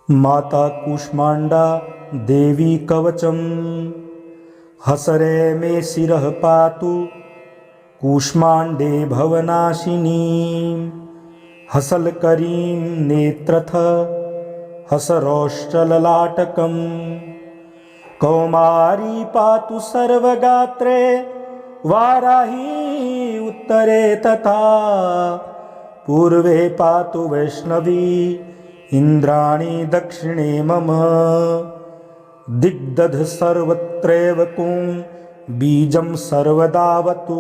माता कूष्मांडा देवी कवचम हसरे मे शिरः पातु कूष्मांडे भवनाशिनी हसलकरीं नेत्रथ हसरौष्टललाटकम् कौमारी पातु सर्वगात्रे वाराही उत्तरे तथा पूर्वे पातु वैष्णवी इंद्राणी दक्षिणे मम दिग्दध सर्वत्रैव कुं बीजं सर्वदावतु।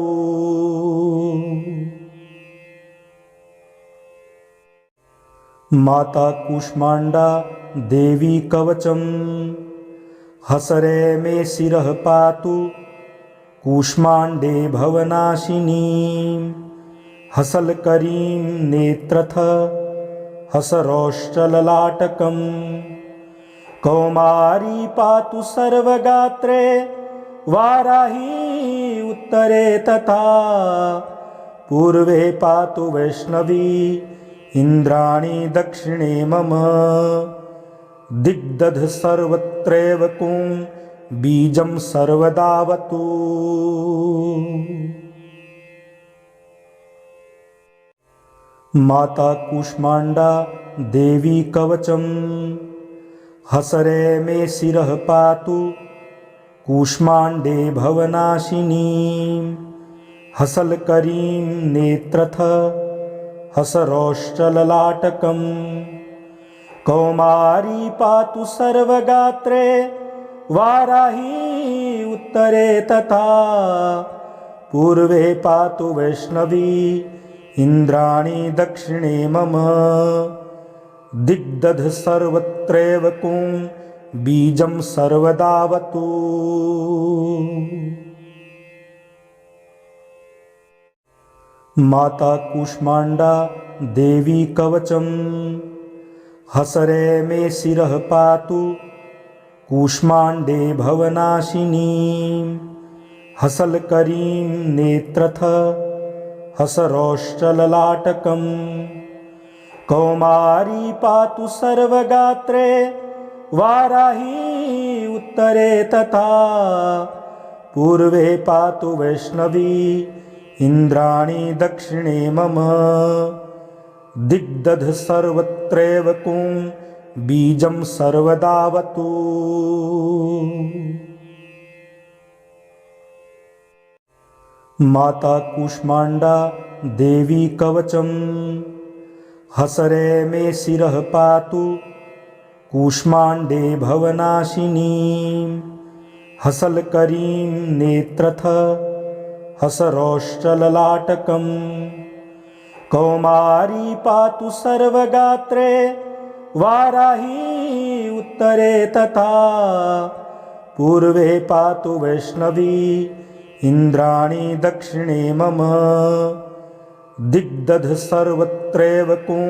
माता कूष्मांडा देवी कवचम हसरे मे शिरः पातु कूष्मांडे भवनाशिनी हसलकरीं नेत्रथ हसरौष्टललाटकम् कौमारी पातु सर्वगात्रे वाराही उत्तरे तथा पूर्वे पातु वैष्णवी इंद्राणी दक्षिणे मम दिग्दध सर्वत्रैव कुं बीजं सर्वदावतु। माता कूष्मांडा देवी कवचम हसरे मे शिरः पातु कूष्मांडे भवनाशिनी हसलकरीं नेत्रथ हसरौष्टललाटकम् कौमारी पातु सर्वगात्रे वाराही उत्तरे तथा पूर्वे पातु वैष्णवी इंद्राणी दक्षिणे मम दिग्दध सर्वत्रैव कुं बीजं सर्वदावतु। माता कूष्मांडा देवी कवचम हसरे मे शिरः पातु कूष्मांडे भवनाशिनी हसलकरीं नेत्रथ हसरौष्टललाटकम् कौमारी पातु सर्वगात्रे वाराही उत्तरे तथा पूर्वे पातु वैष्णवी इंद्राणी दक्षिणे मम दिग्दध सर्वत्रैव कुं बीजं सर्वदावतु। माता कूष्मांडा देवी कवचम हसरे मे शिरः पातु कूष्मांडे भवनाशिनी हसलकरीं नेत्रथ हसरौष्टललाटकम् कौमारी पातु सर्वगात्रे वाराही उत्तरे तथा पूर्वे पातु वैष्णवी इंद्राणी दक्षिणे मम दिग्दध सर्वत्रैव कुं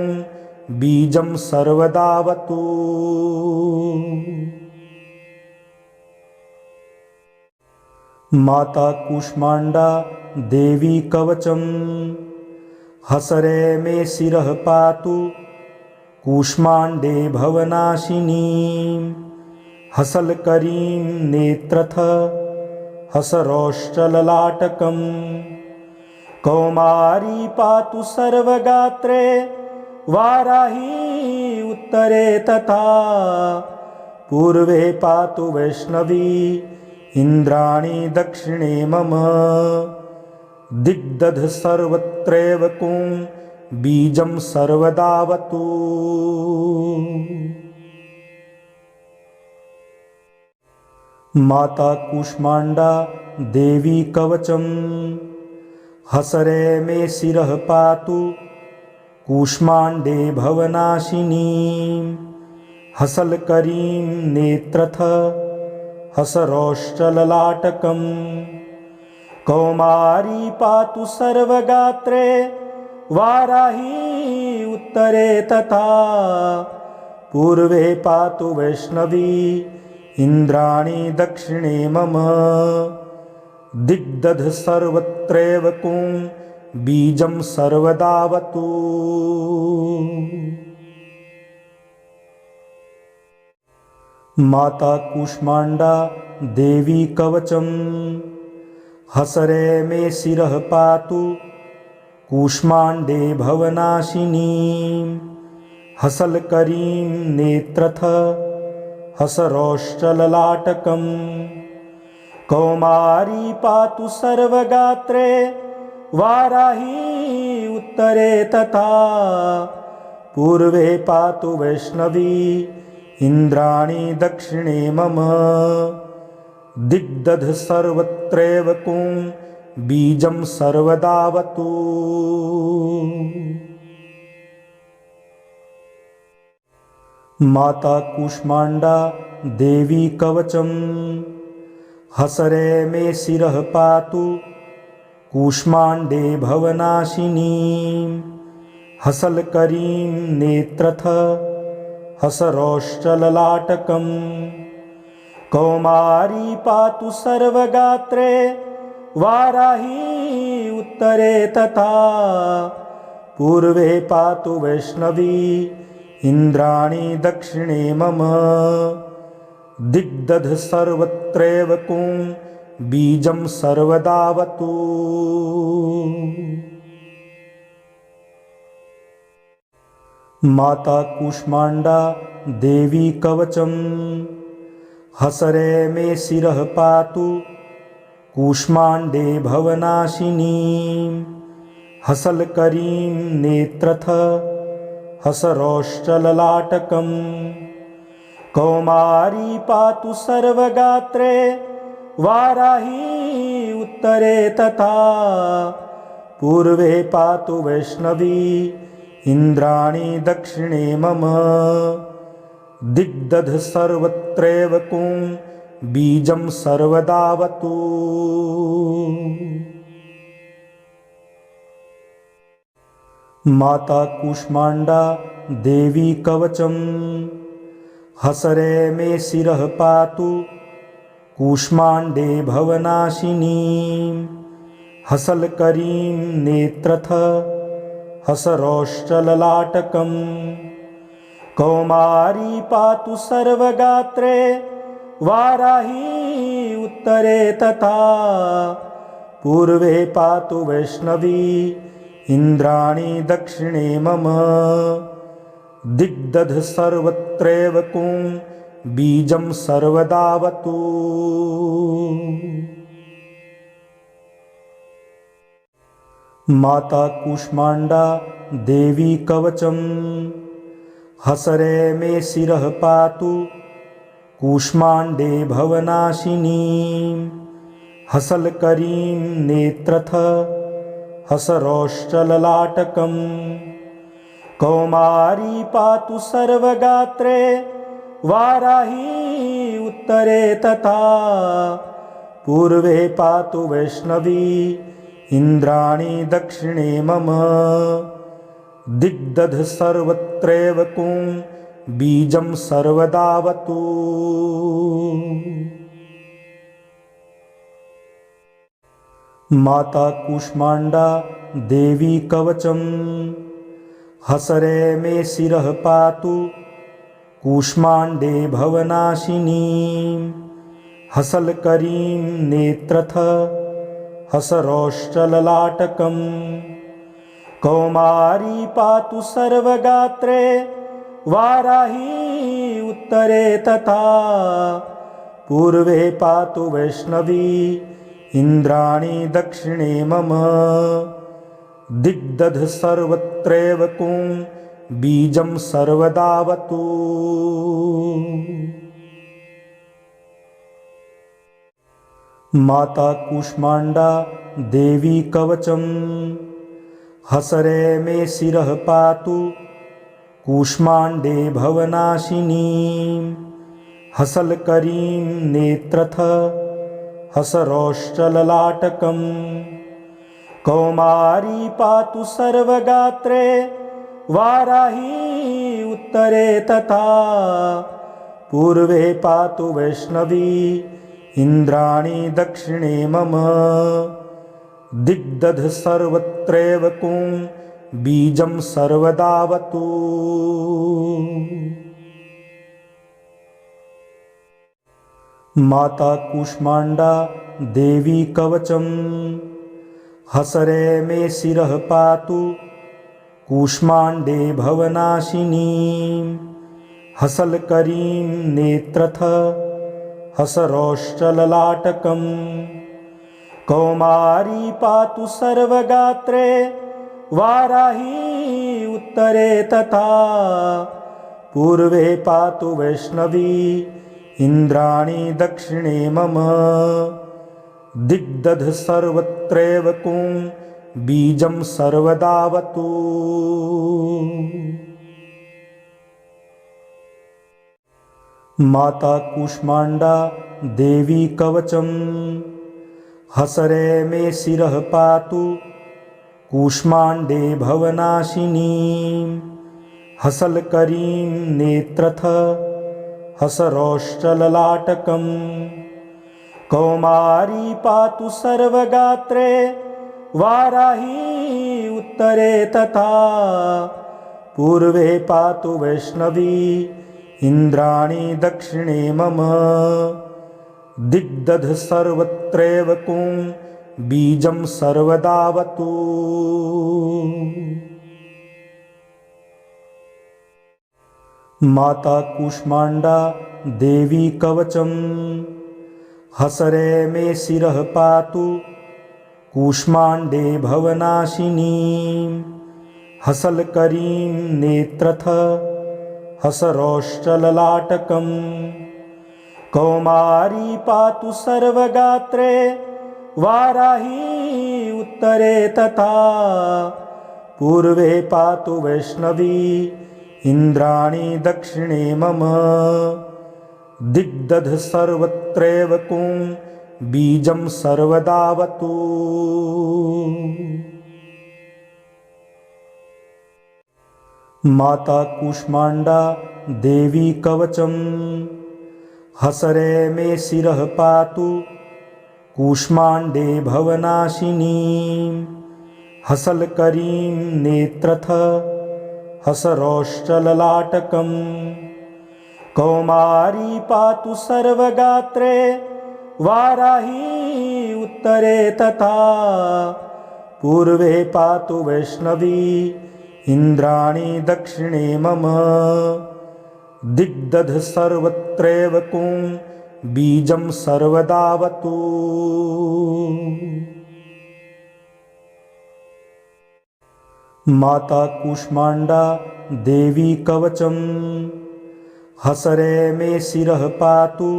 बीजं सर्वदावतु। माता कूष्मांडा देवी कवचम हसरे मे शिरः पातु कूष्मांडे भवनाशिनी हसलकरीं नेत्रथ हसरौष्टललाटकम् कौमारी पातु सर्वगात्रे वाराही उत्तरे तथा पूर्वे पातु वैष्णवी इंद्राणी दक्षिणे मम दिग्दध सर्वत्रैव कुं बीजं सर्वदावतु। माता कूष्मांडा देवी कवचम हसरे मे शिरः पातु कूष्मांडे भवनाशिनी हसलकरीं नेत्रथ हसरौष्टललाटकम् कौमारी पातु सर्वगात्रे वाराही उत्तरे तथा पूर्वे पातु वैष्णवी इंद्राणी दक्षिणे मम दिग्दध सर्वत्रैव कुं बीजं सर्वदावतु। माता कूष्मांडा देवी कवचम हसरे मे शिरः पातु कूष्मांडे भवनाशिनी हसलकरीं नेत्रथ हसरौश्चललाटकम् कौमारी पातु सर्वगात्रे वाराही उत्तरे तथा पूर्वे पातु वैष्णवी इंद्राणी दक्षिणे मम दिग्दध सर्वत्रैव कुं बीजं सर्वदावतु। माता कूष्मांडा देवी कवचम हसरे मे शिरः पातु कूष्मांडे भवनाशिनी हसलकरीं नेत्रथ हसरौश्चललाटकम् कौमारी पातु सर्वगात्रे वाराही उत्तरे तथा पूर्वे पातु वैष्णवी इंद्राणी दक्षिणे मम दिग्दध सर्वत्रैव कुं बीजं सर्वदावतु। माता कूष्मांडा देवी कवचम हसरे मे शिरः पातु कूष्मांडे भवनाशिनी हसलकरीं नेत्रथ हसरौश्चललाटकम् कौमारी पातु सर्वगात्रे वाराही उत्तरे तथा पूर्वे पातु वैष्णवी इंद्राणी दक्षिणे मम दिग्दध सर्वत्रैव कुं बीजं सर्वदावतु। माता कूष्मांडा देवी कवचम हसरे मे शिरः पातु कूष्मांडे भवनाशिनी हसलकरीं नेत्रथ हसरौश्चललाटकम् कौमारी पातु सर्वगात्रे वाराही उत्तरे तथा पूर्वे पातु वैष्णवी इंद्राणी दक्षिणे मम दिग्दध सर्वत्रैव कुं बीजं सर्वदावतु। माता कूष्मांडा देवी कवचम हसरे मे शिरः पातु कूष्मांडे भवनाशिनी हसलकरीं नेत्रथ हसरौश्चललाटकम् कौमारी पातु सर्वगात्रे वाराही उत्तरे तथा पूर्वे पातु वैष्णवी इंद्राणी दक्षिणे मम दिग्दध सर्वत्रैव कुं बीजं सर्वदावतु। माता कूष्मांडा देवी कवचम हसरे मे शिरः पातु कूष्मांडे भवनाशिनी हसलकरीं नेत्रथ हसरौश्चललाटकम् कौमारी पातु सर्वगात्रे वाराही उत्तरे तथा पूर्वे पातु वैष्णवी इंद्राणी दक्षिणे मम दिग्दध सर्वत्रैव कुं बीजं सर्वदावतु। माता कूष्मांडा देवी कवचम हसरे मे शिरः पातु कूष्मांडे भवनाशिनी हसलकरीं नेत्रथ हसरौश्चललाटकम् कौमारी पातु सर्वगात्रे वाराही उत्तरे तथा पूर्वे पातु वैष्णवी इंद्राणी दक्षिणे मम दिग्दध सर्वत्रैव कुं बीजं सर्वदावतु। माता कूष्मांडा देवी कवचम हसरे मे शिरः पातु कूष्मांडे भवनाशिनी हसलकरीं नेत्रथ हसरौश्चललाटकं कौमारी पातु सर्वगात्रे वाराही उत्तरे तथा पूर्वे पातु वैष्णवी इंद्राणी दक्षिणे मम दिग्दध सर्वत्रैव कुं बीजं सर्वदावतु। माता कूष्मांडा देवी कवचम हसरे मे शिरः पातु कूष्मांडे भवनाशिनी हसलकरीं नेत्रथ हसरौश्चललाटकं कौमारी पातु सर्वगात्रे वाराही उत्तरे तथा पूर्वे पातु वैष्णवी इंद्राणी दक्षिणे मम दिग्दध सर्वत्रैव कुं बीजं सर्वदावतु। माता कूष्मांडा देवी कवचम हसरे मे शिरः पातु कूष्मांडे भवनाशिनी हसलकरीं नेत्रथ हसरौश्चललाटकं कौमारी पातु सर्वगात्रे वाराही उत्तरे तथा पूर्वे पातु वैष्णवी इंद्राणी दक्षिणे मम दिग्दध सर्वत्रैव कुं बीजं सर्वदावतु। माता कूष्मांडा देवी कवचम हसरे मे शिरः पातु कूष्मांडे भवनाशिनी हसलकरीं नेत्रथ हसरौश्चललाटकं कौमारी पातु सर्वगात्रे वाराही उत्तरे तथा पूर्वे पातु वैष्णवी इंद्राणी दक्षिणे मम दिग्दध सर्वत्रैव कुं बीजं सर्वदावतु। माता कूष्मांडा देवी कवचम हसरे मे शिरः पातु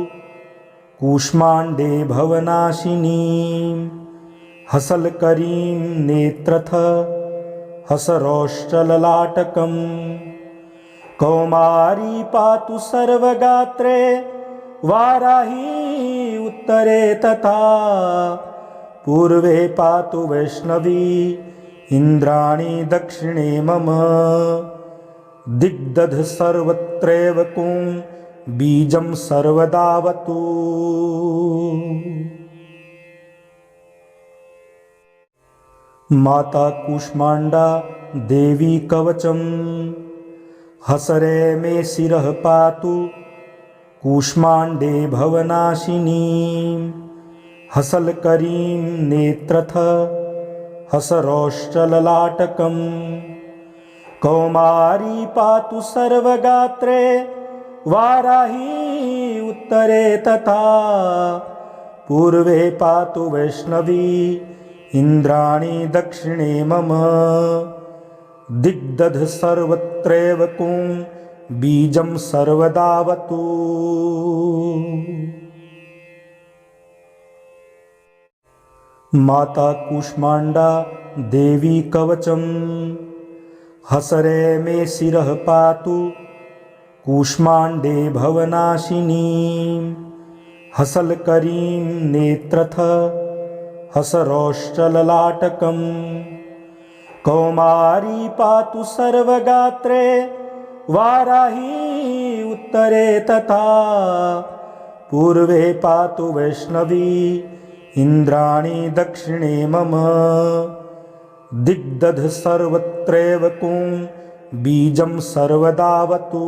कूष्मांडे भवनाशिनी हसलकरीं नेत्रथ हसरौश्चललाटकं कौमारी पातु सर्वगात्रे वाराही उत्तरे तथा पूर्वे पातु वैष्णवी इंद्राणी दक्षिणे मम दिग्दध सर्वत्रैव कुं बीजं सर्वदावतु। माता कूष्मांडा देवी कवचम हसरे मे शिरः पातु कूष्मांडे भवनाशिनी हसलकरीं नेत्रथ हसरौश्चललाटकं कौमारी पातु सर्वगात्रे वाराही उत्तरे तथा पूर्वे पातु वैष्णवी इंद्राणी दक्षिणे मम दिग्दध सर्वत्रैव कुं बीजं सर्वदावतु। माता कूष्मांडा देवी कवचम हसरे मे शिरः पातु कूष्मांडे भवनाशिनी हसलकरीं नेत्रथ हसरौश्चललाटकं कौमारी पातु सर्वगात्रे वाराही उत्तरे तथा पूर्वे पातु वैष्णवी इंद्राणी दक्षिणे मम दिग्दध सर्वत्रैव कुं बीजं सर्वदावतु।